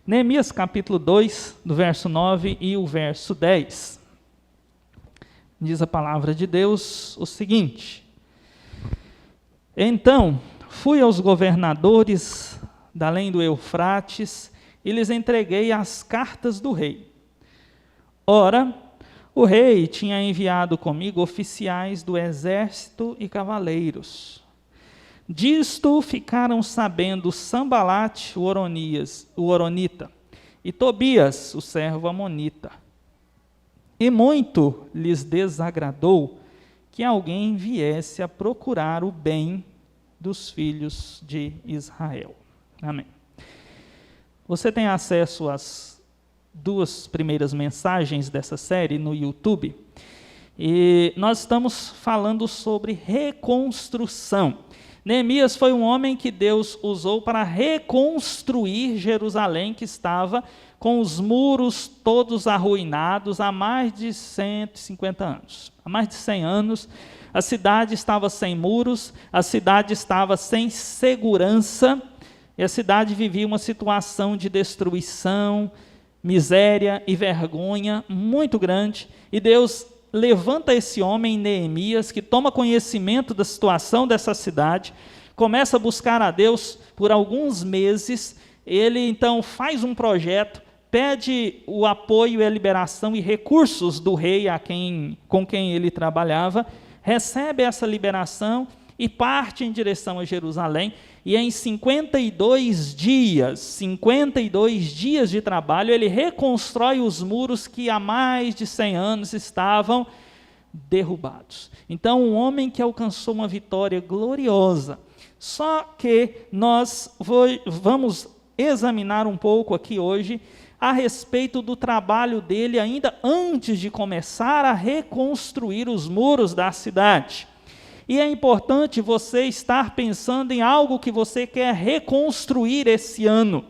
Neemias capítulo 2, do verso 9 e o verso 10. Diz a palavra de Deus o seguinte: Então fui aos governadores da além do Eufrates e lhes entreguei as cartas do rei. Ora, o rei tinha enviado comigo oficiais do exército e cavaleiros. Disto ficaram sabendo Sambalate, o Horonita, e Tobias, o servo amonita. E muito lhes desagradou que alguém viesse a procurar o bem dos filhos de Israel. Amém. Você tem acesso às 2 primeiras mensagens dessa série no YouTube, e nós estamos falando sobre reconstrução. Neemias foi um homem que Deus usou para reconstruir Jerusalém, que estava com os muros todos arruinados há mais de 150 anos. Há mais de 100 anos, a cidade estava sem muros, a cidade estava sem segurança, e a cidade vivia uma situação de destruição, miséria e vergonha muito grande, e Deus levanta esse homem, Neemias, que toma conhecimento da situação dessa cidade, começa a buscar a Deus por alguns meses. Ele então faz um projeto, pede o apoio e a liberação e recursos do rei com quem ele trabalhava, recebe essa liberação e parte em direção a Jerusalém, e em 52 dias de trabalho, ele reconstrói os muros que há mais de 100 anos estavam derrubados. Então, um homem que alcançou uma vitória gloriosa. Só que nós vamos examinar um pouco aqui hoje a respeito do trabalho dele ainda antes de começar a reconstruir os muros da cidade. E é importante você estar pensando em algo que você quer reconstruir esse ano.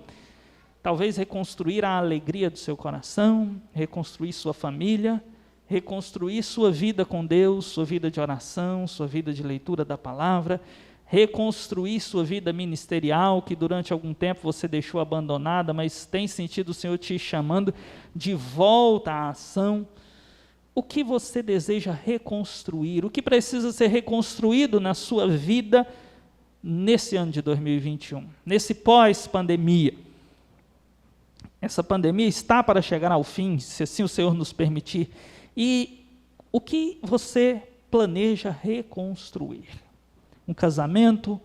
Talvez reconstruir a alegria do seu coração, reconstruir sua família, reconstruir sua vida com Deus, sua vida de oração, sua vida de leitura da palavra, reconstruir sua vida ministerial, que durante algum tempo você deixou abandonada, mas tem sentido o Senhor te chamando de volta à ação. O que você deseja reconstruir? O que precisa ser reconstruído na sua vida nesse ano de 2021? Nesse pós-pandemia? Essa pandemia está para chegar ao fim, se assim o Senhor nos permitir. E o que você planeja reconstruir? Um casamento,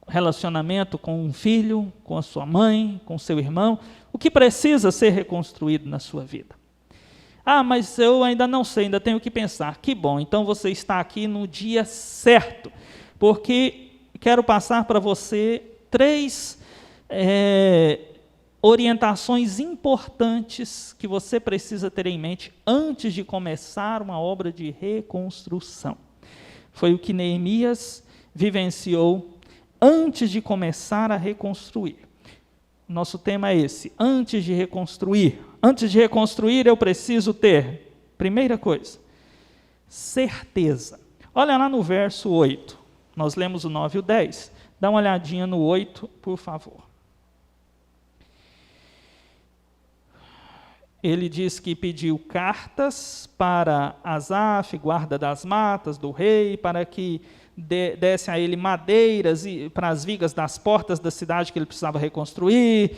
relacionamento com um filho, com a sua mãe, com seu irmão? O que precisa ser reconstruído na sua vida? Ah, mas eu ainda não sei, ainda tenho que pensar. Que bom, então você está aqui no dia certo, porque quero passar para você 3 orientações importantes que você precisa ter em mente antes de começar uma obra de reconstrução. Foi o que Neemias vivenciou antes de começar a reconstruir. Nosso tema é esse: antes de reconstruir. Antes de reconstruir, eu preciso ter, primeira coisa, certeza. Olha lá no verso 8, nós lemos o 9 e o 10. Dá uma olhadinha no 8, por favor. Ele diz que pediu cartas para Asaf, guarda das matas do rei, para que desse a ele madeiras para as vigas das portas da cidade que ele precisava reconstruir,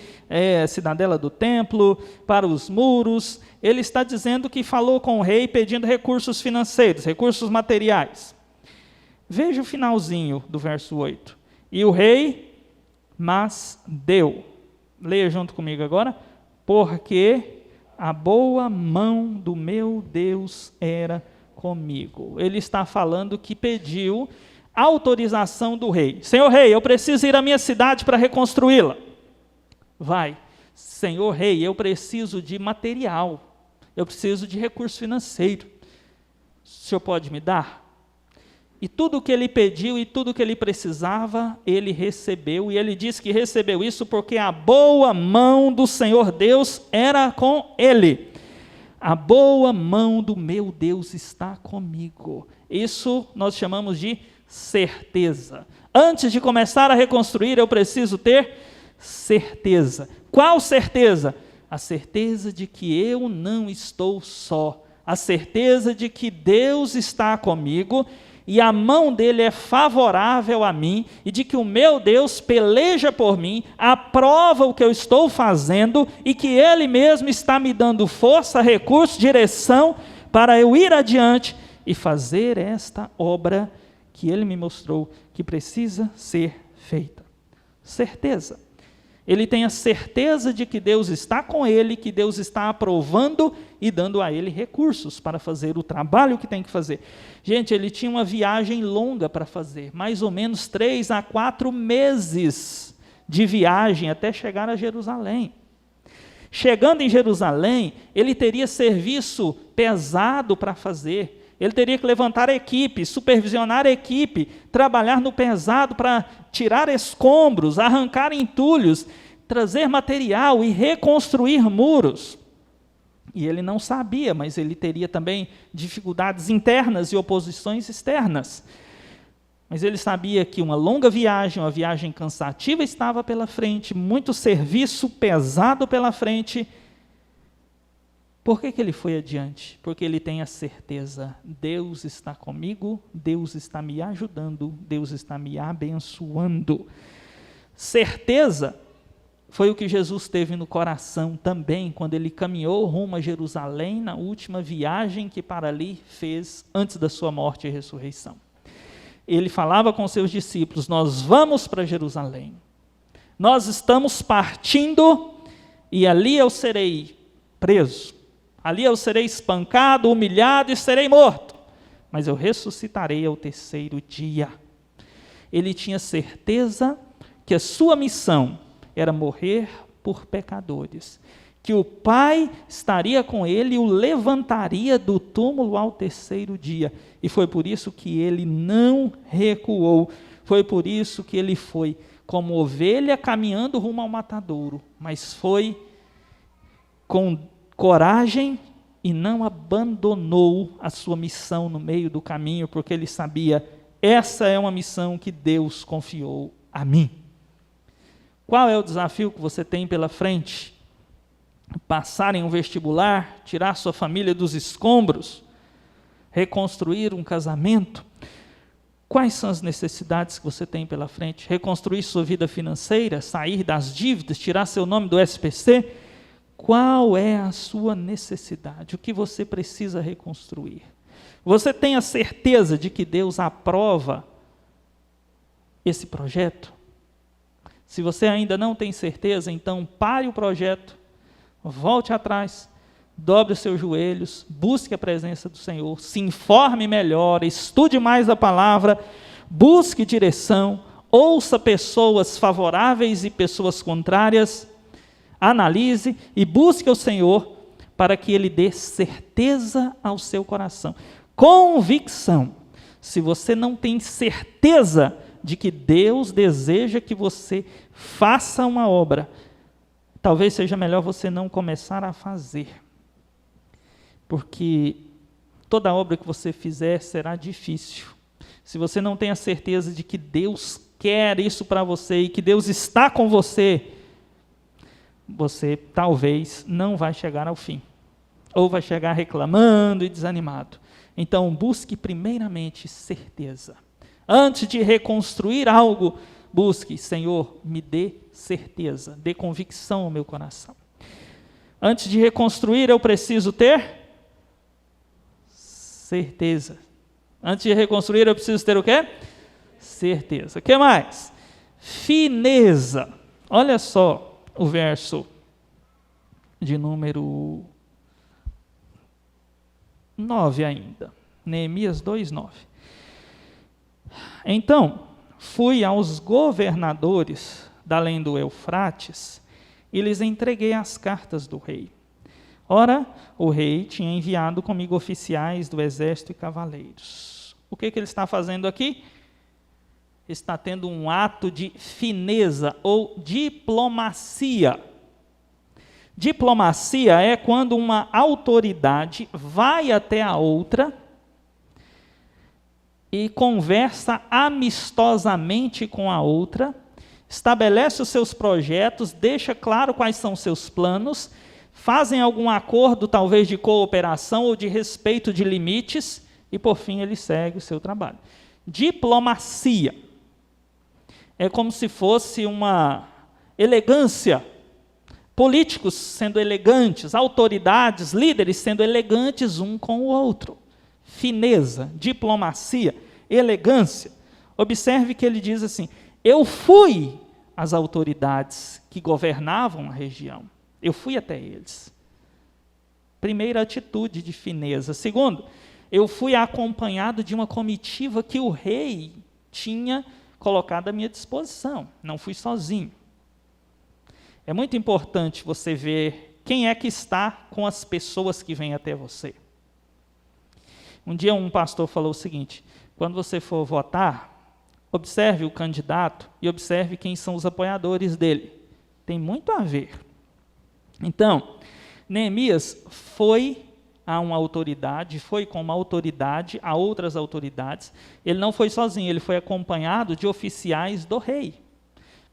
a cidadela do templo, para os muros. Ele está dizendo que falou com o rei pedindo recursos financeiros, recursos materiais. Veja o finalzinho do verso 8. E o rei, mas deu. Leia junto comigo agora. Porque a boa mão do meu Deus era comigo. Ele está falando que pediu autorização do rei. Senhor rei, eu preciso ir à minha cidade para reconstruí-la. Vai. Senhor rei, eu preciso de material. Eu preciso de recurso financeiro. O senhor pode me dar? E tudo o que ele pediu e tudo o que ele precisava, ele recebeu. E ele disse que recebeu isso porque a boa mão do Senhor Deus era com ele. A boa mão do meu Deus está comigo. Isso nós chamamos de certeza. Antes de começar a reconstruir, eu preciso ter certeza. Qual certeza? A certeza de que eu não estou só, a certeza de que Deus está comigo e a mão dele é favorável a mim, e de que o meu Deus peleja por mim, aprova o que eu estou fazendo, e que ele mesmo está me dando força, recurso, direção, para eu ir adiante e fazer esta obra que ele me mostrou, que precisa ser feita. Certeza. Ele tem a certeza de que Deus está com ele, que Deus está aprovando e dando a ele recursos para fazer o trabalho que tem que fazer. Gente, ele tinha uma viagem longa para fazer, mais ou menos 3 a 4 meses de viagem até chegar a Jerusalém. Chegando em Jerusalém, ele teria serviço pesado para fazer. Ele teria que levantar a equipe, supervisionar a equipe, trabalhar no pesado para tirar escombros, arrancar entulhos, trazer material e reconstruir muros. E ele não sabia, mas ele teria também dificuldades internas e oposições externas. Mas ele sabia que uma longa viagem, uma viagem cansativa estava pela frente, muito serviço pesado pela frente. Por que ele foi adiante? Porque ele tem a certeza, Deus está comigo, Deus está me ajudando, Deus está me abençoando. Certeza foi o que Jesus teve no coração também, quando ele caminhou rumo a Jerusalém, na última viagem que para ali fez antes da sua morte e ressurreição. Ele falava com seus discípulos, nós vamos para Jerusalém, nós estamos partindo e ali eu serei preso. Ali eu serei espancado, humilhado e serei morto, mas eu ressuscitarei ao 3º dia. Ele tinha certeza que a sua missão era morrer por pecadores, que o Pai estaria com ele e o levantaria do túmulo ao 3º dia. E foi por isso que ele não recuou, foi por isso que ele foi como ovelha caminhando rumo ao matadouro, mas foi com coragem e não abandonou a sua missão no meio do caminho, porque ele sabia, essa é uma missão que Deus confiou a mim. Qual é o desafio que você tem pela frente? Passar em um vestibular, tirar sua família dos escombros, reconstruir um casamento? Quais são as necessidades que você tem pela frente? Reconstruir sua vida financeira, sair das dívidas, tirar seu nome do SPC? Qual é a sua necessidade? O que você precisa reconstruir? Você tem a certeza de que Deus aprova esse projeto? Se você ainda não tem certeza, então pare o projeto, volte atrás, dobre os seus joelhos, busque a presença do Senhor, se informe melhor, estude mais a palavra, busque direção, ouça pessoas favoráveis e pessoas contrárias, analise e busque o Senhor para que Ele dê certeza ao seu coração. Convicção. Se você não tem certeza de que Deus deseja que você faça uma obra, talvez seja melhor você não começar a fazer. Porque toda obra que você fizer será difícil. Se você não tem a certeza de que Deus quer isso para você e que Deus está com você, você talvez não vai chegar ao fim, ou vai chegar reclamando e desanimado. Então, busque primeiramente certeza. Antes de reconstruir algo, busque, Senhor, me dê certeza, dê convicção ao meu coração. Antes de reconstruir, eu preciso ter certeza. Antes de reconstruir, eu preciso ter o quê? Certeza. O que mais? Fineza. Olha só o verso de número 9 ainda. Neemias 2:9. Então, fui aos governadores da além do Eufrates e lhes entreguei as cartas do rei. Ora, o rei tinha enviado comigo oficiais do exército e cavaleiros. O que ele está fazendo aqui? Está tendo um ato de fineza ou diplomacia. Diplomacia é quando uma autoridade vai até a outra e conversa amistosamente com a outra, estabelece os seus projetos, deixa claro quais são os seus planos, fazem algum acordo, talvez de cooperação ou de respeito de limites, e por fim ele segue o seu trabalho. Diplomacia. É como se fosse uma elegância. Políticos sendo elegantes, autoridades, líderes sendo elegantes um com o outro. Fineza, diplomacia, elegância. Observe que ele diz assim: eu fui às autoridades que governavam a região. Eu fui até eles. Primeira atitude de fineza. Segundo, eu fui acompanhado de uma comitiva que o rei tinha colocado à minha disposição. Não fui sozinho. É muito importante você ver quem é que está com as pessoas que vêm até você. Um dia um pastor falou o seguinte: quando você for votar, observe o candidato e observe quem são os apoiadores dele. Tem muito a ver. Então, Neemias foi a uma autoridade, foi com uma autoridade a outras autoridades. Ele não foi sozinho, ele foi acompanhado de oficiais do rei.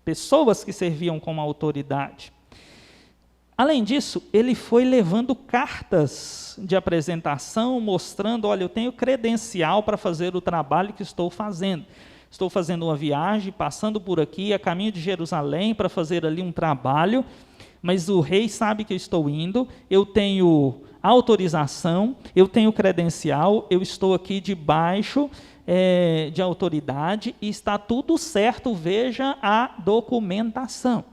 Pessoas que serviam como autoridade. Além disso, ele foi levando cartas de apresentação, mostrando: olha, eu tenho credencial para fazer o trabalho que estou fazendo. Estou fazendo uma viagem, passando por aqui, a caminho de Jerusalém, para fazer ali um trabalho, mas o rei sabe que eu estou indo, eu tenho autorização, eu tenho credencial, eu estou aqui debaixo de autoridade e está tudo certo, veja a documentação.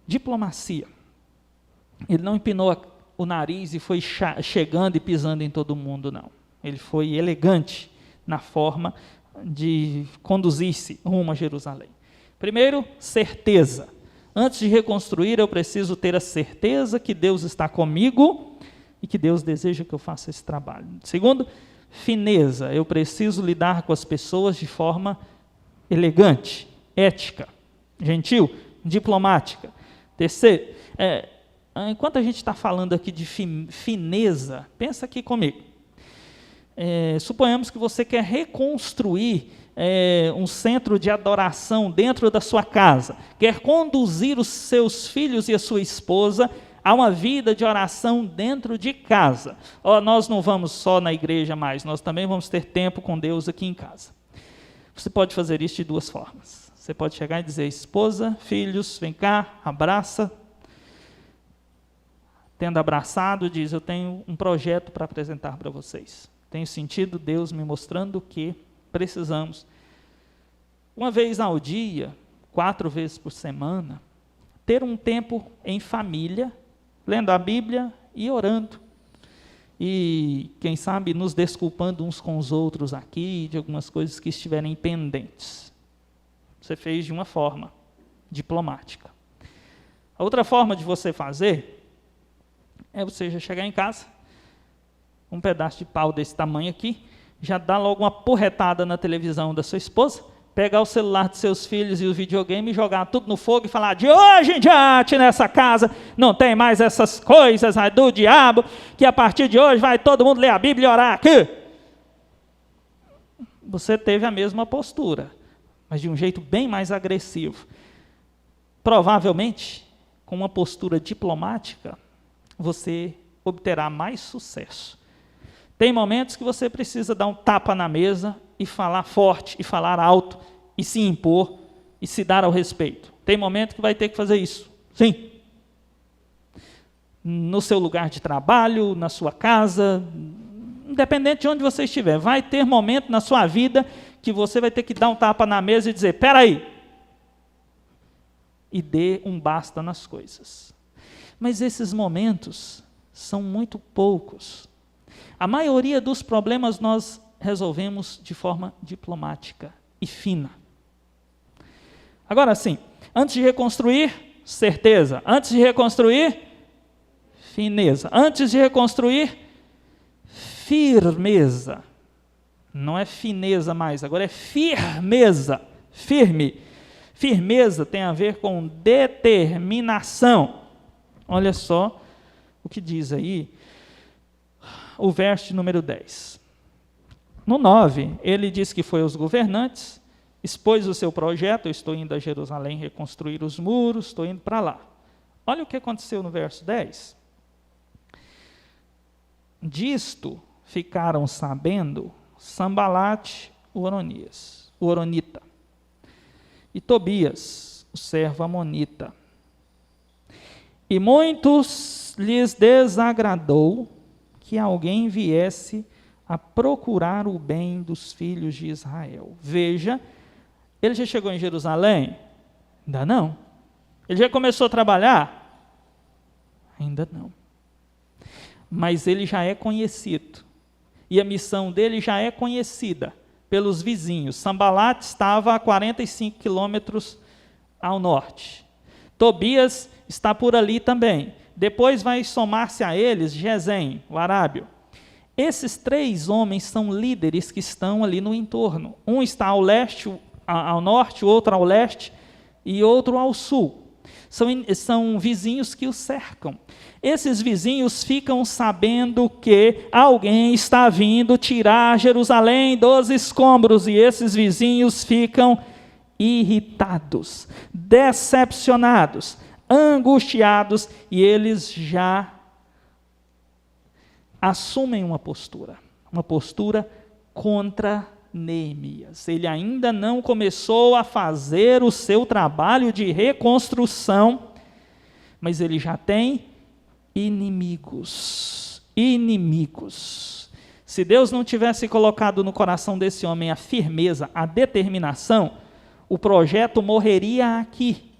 Diplomacia. Ele não empinou o nariz e foi chegando e pisando em todo mundo, não. Ele foi elegante na forma de conduzir-se rumo a Jerusalém. Primeiro, certeza. Antes de reconstruir, eu preciso ter a certeza que Deus está comigo e que Deus deseja que eu faça esse trabalho. Segundo, fineza. Eu preciso lidar com as pessoas de forma elegante, ética, gentil, diplomática. Terceiro, enquanto a gente está falando aqui de fineza, pensa aqui comigo. Suponhamos que você quer reconstruir um centro de adoração dentro da sua casa, quer conduzir os seus filhos e a sua esposa a uma vida de oração dentro de casa. Nós não vamos só na igreja mais, nós também vamos ter tempo com Deus aqui em casa. Você pode fazer isso de duas formas. Você pode chegar e dizer: esposa, filhos, vem cá, abraça. Tendo abraçado, diz: eu tenho um projeto para apresentar para vocês. Tenho sentido Deus me mostrando que precisamos, uma vez ao dia, 4 vezes por semana, ter um tempo em família, lendo a Bíblia e orando. E, quem sabe, nos desculpando uns com os outros aqui, de algumas coisas que estiverem pendentes. Você fez de uma forma diplomática. A outra forma de você fazer é você já chegar em casa, um pedaço de pau desse tamanho aqui, já dá logo uma porretada na televisão da sua esposa, pegar o celular dos seus filhos e o videogame e jogar tudo no fogo e falar: de hoje em diante nessa casa não tem mais essas coisas do diabo, que a partir de hoje vai todo mundo ler a Bíblia e orar aqui. Você teve a mesma postura, mas de um jeito bem mais agressivo. Provavelmente, com uma postura diplomática, você obterá mais sucesso. Tem momentos que você precisa dar um tapa na mesa e falar forte, e falar alto, e se impor, e se dar ao respeito. Tem momento que vai ter que fazer isso, sim. No seu lugar de trabalho, na sua casa, independente de onde você estiver, vai ter momento na sua vida que você vai ter que dar um tapa na mesa e dizer: espera aí, e dê um basta nas coisas. Mas esses momentos são muito poucos. A maioria dos problemas nós resolvemos de forma diplomática e fina. Agora sim, antes de reconstruir, certeza. Antes de reconstruir, fineza. Antes de reconstruir, firmeza. Não é fineza mais, agora é firmeza. Firme. Firmeza tem a ver com determinação. Olha só o que diz aí o verso de número 10. No 9, ele diz que foi aos governantes expôs o seu projeto: eu estou indo a Jerusalém reconstruir os muros, estou indo para lá. Olha o que aconteceu no verso 10. Disto ficaram sabendo Sambalate, o horonita, e Tobias, o servo amonita. E muitos lhes desagradou que alguém viesse a procurar o bem dos filhos de Israel. Veja, ele já chegou em Jerusalém? Ainda não. Ele já começou a trabalhar? Ainda não. Mas ele já é conhecido. E a missão dele já é conhecida pelos vizinhos. Sambalate estava a 45 quilômetros ao norte. Tobias está por ali também. Depois vai somar-se a eles Gesem, o arábio. Esses 3 homens são líderes que estão ali no entorno. Um está ao leste, ao norte, outro ao leste e outro ao sul. São vizinhos que o cercam. Esses vizinhos ficam sabendo que alguém está vindo tirar Jerusalém dos escombros, e esses vizinhos ficam irritados, decepcionados, angustiados, e eles já assumem uma postura contra Neemias. Ele ainda não começou a fazer o seu trabalho de reconstrução, mas ele já tem inimigos. Se Deus não tivesse colocado no coração desse homem a firmeza, a determinação, o projeto morreria aqui,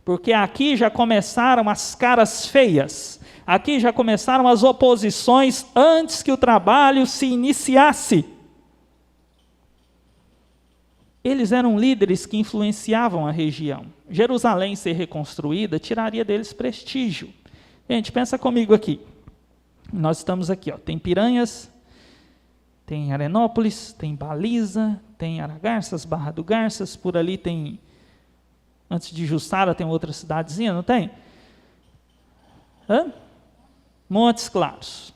porque aqui já começaram as caras feias, aqui já começaram as oposições antes que o trabalho se iniciasse. Eles eram líderes que influenciavam a região. Jerusalém ser reconstruída tiraria deles prestígio. Gente, pensa comigo aqui. Nós estamos aqui, tem Piranhas, tem Arenópolis, tem Baliza, tem Aragarças, Barra do Garças, por ali tem, antes de Jussara tem outra cidadezinha, não tem? Montes Claros.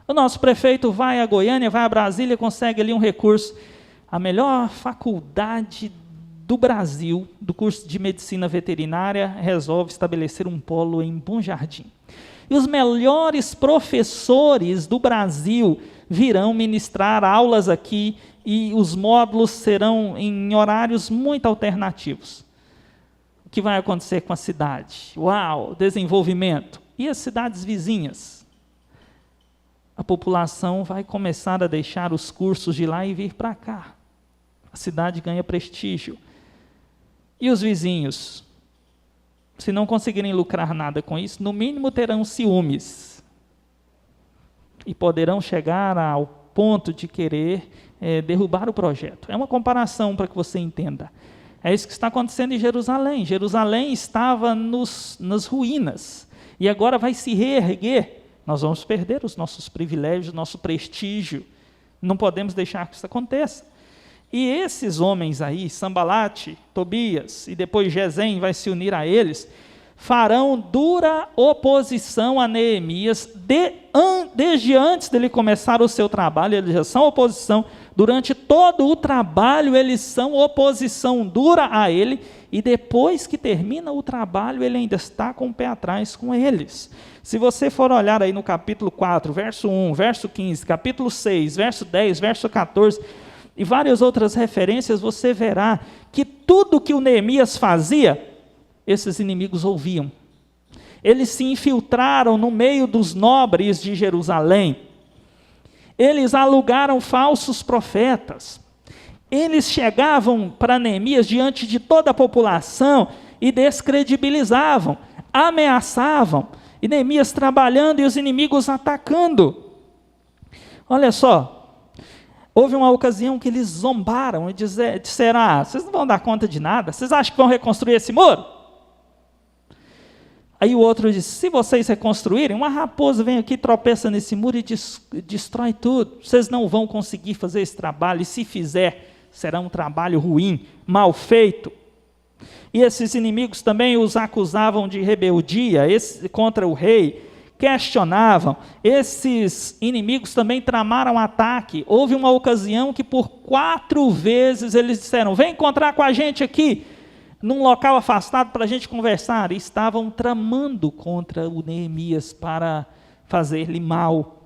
O nosso prefeito vai a Goiânia, vai a Brasília, consegue ali um recurso. A melhor faculdade do Brasil, do curso de medicina veterinária, resolve estabelecer um polo em Bom Jardim. E os melhores professores do Brasil virão ministrar aulas aqui, e os módulos serão em horários muito alternativos. O que vai acontecer com a cidade? Uau, desenvolvimento. E as cidades vizinhas? A população vai começar a deixar os cursos de lá e vir para cá. A cidade ganha prestígio. E os vizinhos, se não conseguirem lucrar nada com isso, no mínimo terão ciúmes. E poderão chegar ao ponto de querer derrubar o projeto. É uma comparação para que você entenda. É isso que está acontecendo em Jerusalém. Jerusalém estava nas ruínas. E agora vai se reerguer. Nós vamos perder os nossos privilégios, nosso prestígio. Não podemos deixar que isso aconteça. E esses homens aí, Sambalate, Tobias, e depois Gesem vai se unir a eles, farão dura oposição a Neemias, desde antes dele começar o seu trabalho. Eles já são oposição, durante todo o trabalho eles são oposição dura a ele, e depois que termina o trabalho, ele ainda está com o pé atrás com eles. Se você for olhar aí no capítulo 4, verso 1, verso 15, capítulo 6, verso 10, verso 14, e várias outras referências, você verá que tudo que o Neemias fazia, esses inimigos ouviam. Eles se infiltraram no meio dos nobres de Jerusalém. Eles alugaram falsos profetas. Eles chegavam para Neemias diante de toda a população e descredibilizavam, ameaçavam. E Neemias trabalhando e os inimigos atacando. Olha só. Houve uma ocasião que eles zombaram e disseram: vocês não vão dar conta de nada? Vocês acham que vão reconstruir esse muro? Aí o outro disse: se vocês reconstruírem, uma raposa vem aqui, tropeça nesse muro e destrói tudo. Vocês não vão conseguir fazer esse trabalho, e se fizer, será um trabalho ruim, mal feito. E esses inimigos também os acusavam de rebeldia contra o rei, questionavam, esses inimigos também tramaram ataque. Houve uma ocasião que por 4 vezes eles disseram: vem encontrar com a gente aqui, num local afastado para a gente conversar. E estavam tramando contra o Neemias para fazer-lhe mal.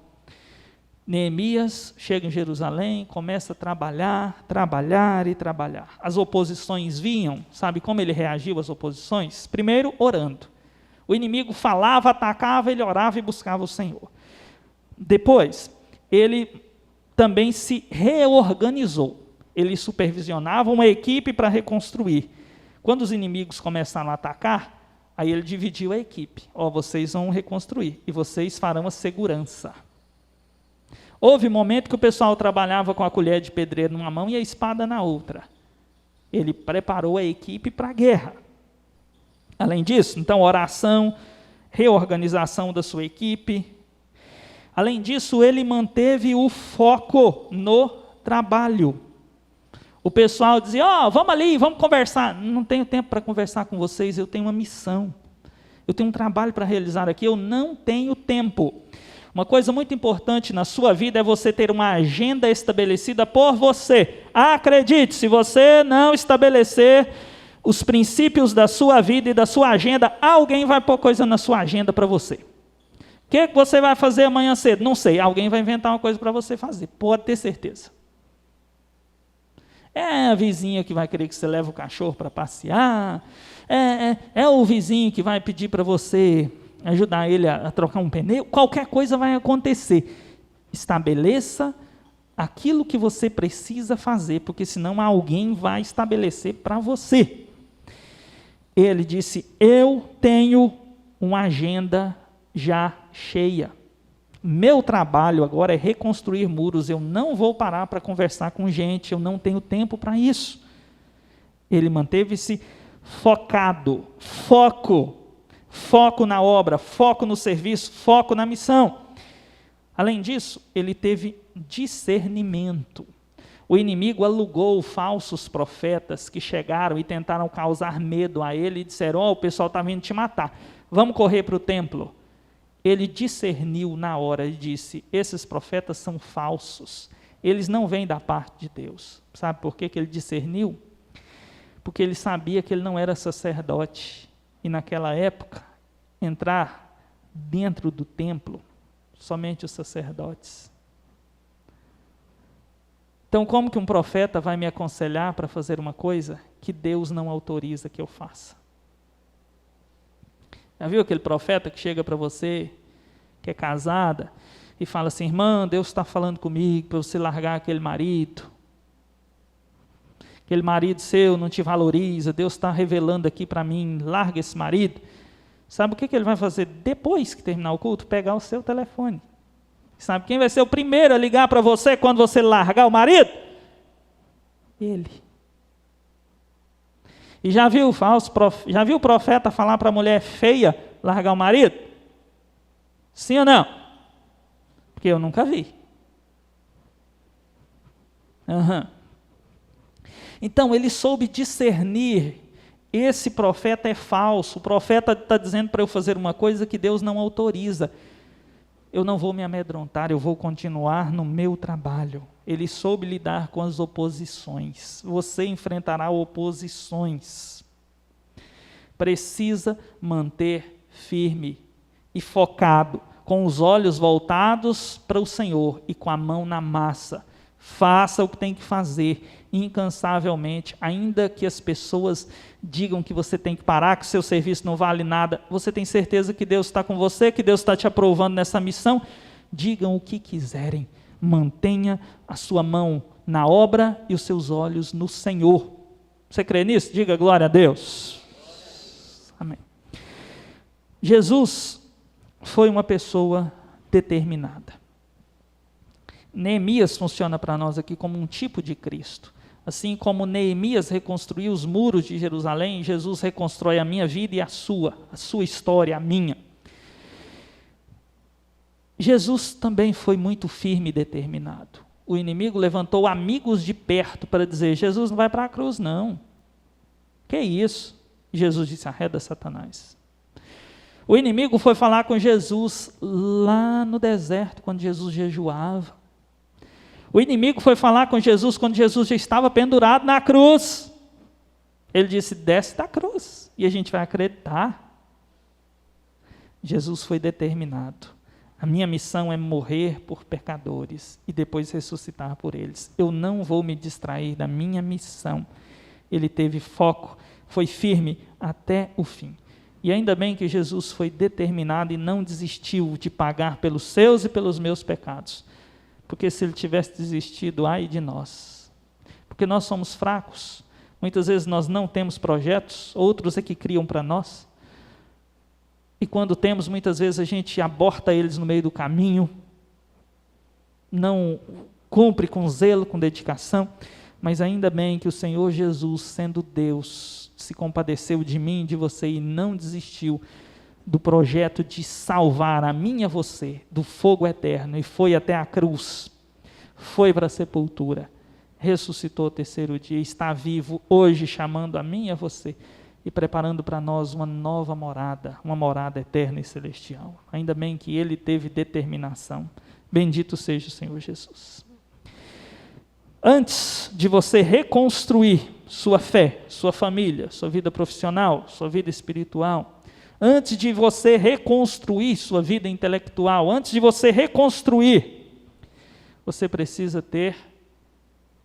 Neemias chega em Jerusalém, começa a trabalhar. As oposições vinham, sabe como ele reagiu às oposições? Primeiro, orando. O inimigo falava, atacava, ele orava e buscava o Senhor. Depois, ele também se reorganizou. Ele supervisionava uma equipe para reconstruir. Quando os inimigos começaram a atacar, aí ele dividiu a equipe. Vocês vão reconstruir e vocês farão a segurança. Houve um momento que o pessoal trabalhava com a colher de pedreiro numa mão e a espada na outra. Ele preparou a equipe para a guerra. Além disso, então, oração, reorganização da sua equipe. Além disso, ele manteve o foco no trabalho. O pessoal dizia: vamos ali, vamos conversar. Não tenho tempo para conversar com vocês, eu tenho uma missão. Eu tenho um trabalho para realizar aqui, eu não tenho tempo. Uma coisa muito importante na sua vida é você ter uma agenda estabelecida por você. Acredite, se você não estabelecer os princípios da sua vida e da sua agenda, alguém vai pôr coisa na sua agenda para você. O que você vai fazer amanhã cedo? Não sei, alguém vai inventar uma coisa para você fazer, pode ter certeza. É a vizinha que vai querer que você leve o cachorro para passear, é o vizinho que vai pedir para você ajudar ele a trocar um pneu, qualquer coisa vai acontecer. Estabeleça aquilo que você precisa fazer, porque senão alguém vai estabelecer para você. Ele disse: eu tenho uma agenda já cheia. Meu trabalho agora é reconstruir muros, eu não vou parar para conversar com gente, eu não tenho tempo para isso. Ele manteve-se focado, foco na obra, foco no serviço, foco na missão. Além disso, ele teve discernimento. O inimigo alugou falsos profetas que chegaram e tentaram causar medo a ele e disseram: o pessoal está vindo te matar, vamos correr para o templo. Ele discerniu na hora e disse: esses profetas são falsos, eles não vêm da parte de Deus. Sabe por que ele discerniu? Porque ele sabia que ele não era sacerdote. E naquela época, entrar dentro do templo, somente os sacerdotes. Então, como que um profeta vai me aconselhar para fazer uma coisa que Deus não autoriza que eu faça? Já viu aquele profeta que chega para você, que é casada, e fala assim: irmã, Deus está falando comigo para você largar aquele marido seu não te valoriza, Deus está revelando aqui para mim, larga esse marido. Sabe o que ele vai fazer depois que terminar o culto? Pegar o seu telefone. Sabe quem vai ser o primeiro a ligar para você quando você largar o marido? Ele. E já viu o profeta falar para a mulher feia largar o marido? Sim ou não? Porque eu nunca vi. Então, ele soube discernir: esse profeta é falso, o profeta está dizendo para eu fazer uma coisa que Deus não autoriza. Eu não vou me amedrontar, eu vou continuar no meu trabalho. Ele soube lidar com as oposições. Você enfrentará oposições. Precisa manter firme e focado, com os olhos voltados para o Senhor e com a mão na massa. Faça o que tem que fazer, incansavelmente, ainda que as pessoas digam que você tem que parar, que o seu serviço não vale nada. Você tem certeza que Deus está com você, que Deus está te aprovando nessa missão? Digam o que quiserem, mantenha a sua mão na obra e os seus olhos no Senhor. Você crê nisso? Diga glória a Deus. Amém. Jesus foi uma pessoa determinada. Neemias funciona para nós aqui como um tipo de Cristo. Assim como Neemias reconstruiu os muros de Jerusalém, Jesus reconstrói a minha vida e a sua história, a minha. Jesus também foi muito firme e determinado. O inimigo levantou amigos de perto para dizer: Jesus não vai para a cruz, não. Que isso? Jesus disse: arreda Satanás. O inimigo foi falar com Jesus lá no deserto, quando Jesus jejuava. O inimigo foi falar com Jesus quando Jesus já estava pendurado na cruz. Ele disse: desce da cruz, e a gente vai acreditar. Jesus foi determinado. A minha missão é morrer por pecadores e depois ressuscitar por eles. Eu não vou me distrair da minha missão. Ele teve foco, foi firme até o fim. E ainda bem que Jesus foi determinado e não desistiu de pagar pelos seus e pelos meus pecados. Porque se ele tivesse desistido, ai de nós. Porque nós somos fracos. Muitas vezes nós não temos projetos, outros é que criam para nós. E quando temos, muitas vezes a gente aborta eles no meio do caminho, não cumpre com zelo, com dedicação, mas ainda bem que o Senhor Jesus, sendo Deus, se compadeceu de mim e de você e não desistiu do projeto de salvar a mim e a você do fogo eterno, e foi até a cruz, foi para a sepultura, ressuscitou ao terceiro dia, está vivo hoje, chamando a mim e a você, e preparando para nós uma nova morada, uma morada eterna e celestial. Ainda bem que ele teve determinação. Bendito seja o Senhor Jesus. Antes de você reconstruir sua fé, sua família, sua vida profissional, sua vida espiritual, antes de você reconstruir sua vida intelectual, antes de você reconstruir, você precisa ter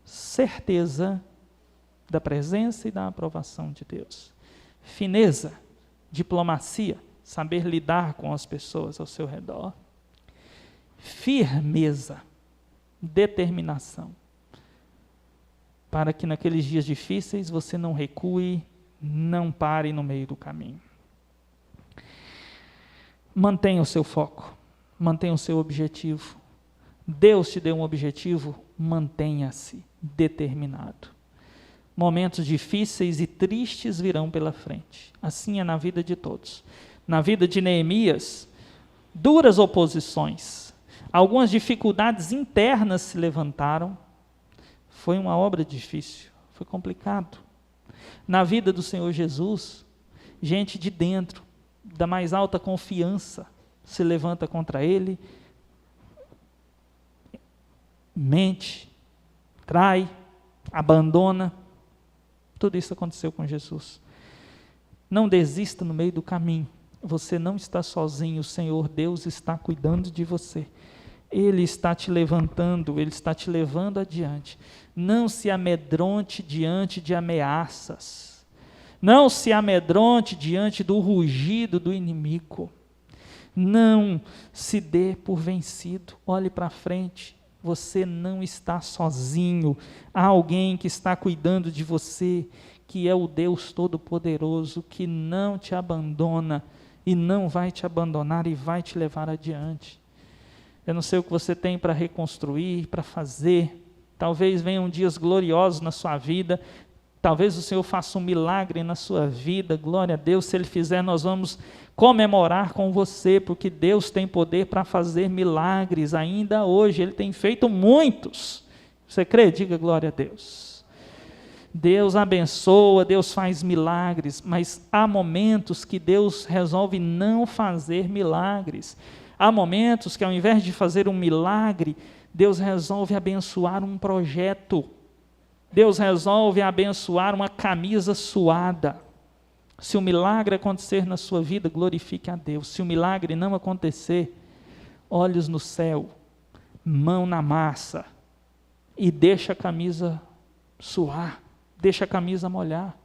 certeza da presença e da aprovação de Deus. Fineza, diplomacia, saber lidar com as pessoas ao seu redor. Firmeza, determinação, para que naqueles dias difíceis você não recue, não pare no meio do caminho. Mantenha o seu foco, mantenha o seu objetivo. Deus te deu um objetivo, mantenha-se determinado. Momentos difíceis e tristes virão pela frente. Assim é na vida de todos. Na vida de Neemias, duras oposições, algumas dificuldades internas se levantaram. Foi uma obra difícil, foi complicado. Na vida do Senhor Jesus, gente de dentro, da mais alta confiança, se levanta contra ele, mente, trai, abandona. Tudo isso aconteceu com Jesus. Não desista no meio do caminho. Você não está sozinho, o Senhor Deus está cuidando de você. Ele está te levantando, Ele está te levando adiante. Não se amedronte diante de ameaças. Não se amedronte diante do rugido do inimigo. Não se dê por vencido. Olhe para frente. Você não está sozinho. Há alguém que está cuidando de você, que é o Deus Todo-Poderoso, que não te abandona e não vai te abandonar e vai te levar adiante. Eu não sei o que você tem para reconstruir, para fazer. Talvez venham dias gloriosos na sua vida. Talvez o Senhor faça um milagre na sua vida. Glória a Deus. Se Ele fizer, nós vamos comemorar com você, porque Deus tem poder para fazer milagres ainda hoje. Ele tem feito muitos. Você crê? Diga glória a Deus. Deus abençoa, Deus faz milagres, mas há momentos que Deus resolve não fazer milagres. Há momentos que, ao invés de fazer um milagre, Deus resolve abençoar um projeto. Deus resolve abençoar uma camisa suada. Se o milagre acontecer na sua vida, glorifique a Deus. Se o milagre não acontecer, olhos no céu, mão na massa, e deixa a camisa suar, deixa a camisa molhar.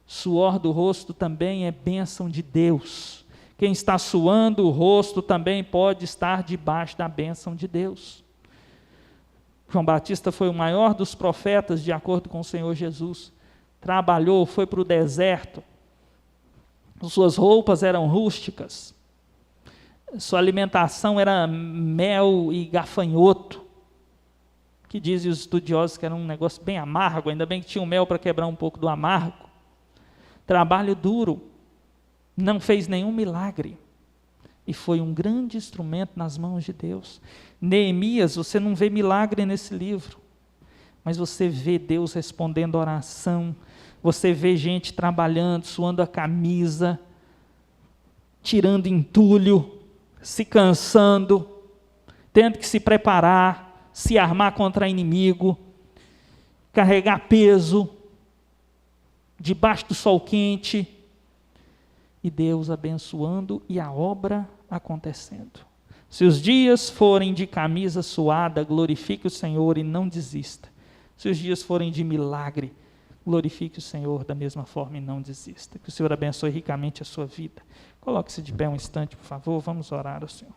Suor do rosto também é bênção de Deus. Quem está suando o rosto também pode estar debaixo da bênção de Deus. João Batista foi o maior dos profetas, de acordo com o Senhor Jesus. Trabalhou, foi para o deserto. Suas roupas eram rústicas. Sua alimentação era mel e gafanhoto, que dizem os estudiosos que era um negócio bem amargo, ainda bem que tinha o mel para quebrar um pouco do amargo. Trabalho duro, não fez nenhum milagre, e foi um grande instrumento nas mãos de Deus. Neemias, você não vê milagre nesse livro, mas você vê Deus respondendo a oração, você vê gente trabalhando, suando a camisa, tirando entulho, se cansando, tendo que se preparar, se armar contra inimigo, carregar peso, debaixo do sol quente, e Deus abençoando e a obra acontecendo. Se os dias forem de camisa suada, glorifique o Senhor e não desista. Se os dias forem de milagre, glorifique o Senhor da mesma forma e não desista. Que o Senhor abençoe ricamente a sua vida. Coloque-se de pé um instante, por favor, vamos orar ao Senhor.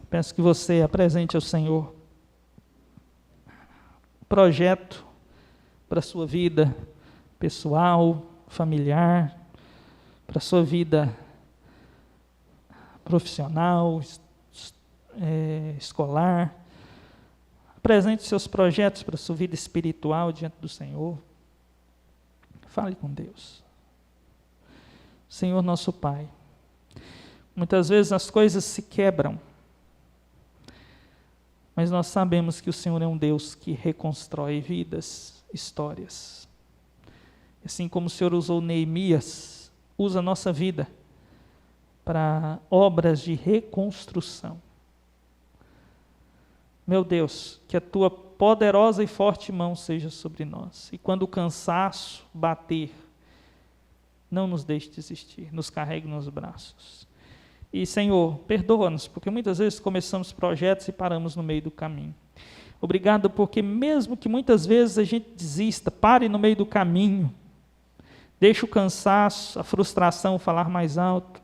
Peço que você apresente ao Senhor projeto para a sua vida pessoal, familiar, para a sua vida profissional, escolar. Apresente seus projetos para a sua vida espiritual diante do Senhor. Fale com Deus. Senhor nosso Pai, muitas vezes as coisas se quebram, mas nós sabemos que o Senhor é um Deus que reconstrói vidas, histórias. Assim como o Senhor usou Neemias, usa a nossa vida para obras de reconstrução. Meu Deus, que a tua poderosa e forte mão seja sobre nós. E quando o cansaço bater, não nos deixe desistir, nos carregue nos braços. E, Senhor, perdoa-nos, porque muitas vezes começamos projetos e paramos no meio do caminho. Obrigado, porque mesmo que muitas vezes a gente desista, pare no meio do caminho, deixe o cansaço, a frustração falar mais alto,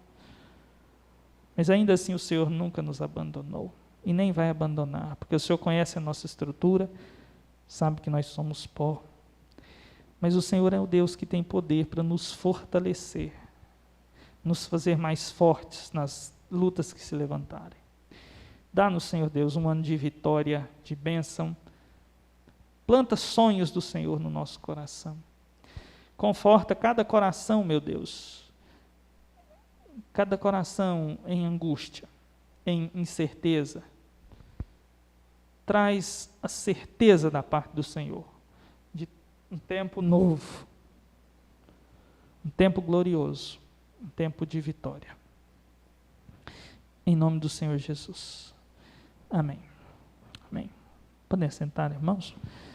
mas ainda assim o Senhor nunca nos abandonou e nem vai abandonar, porque o Senhor conhece a nossa estrutura, sabe que nós somos pó, mas o Senhor é o Deus que tem poder para nos fortalecer, nos fazer mais fortes nas lutas que se levantarem. Dá-nos, Senhor Deus, um ano de vitória, de bênção. Planta sonhos do Senhor no nosso coração. Conforta cada coração, meu Deus. Cada coração em angústia, em incerteza. Traz a certeza da parte do Senhor, de um tempo novo, um tempo glorioso, um tempo de vitória. Em nome do Senhor Jesus. Amém. Amém. Podem sentar, irmãos?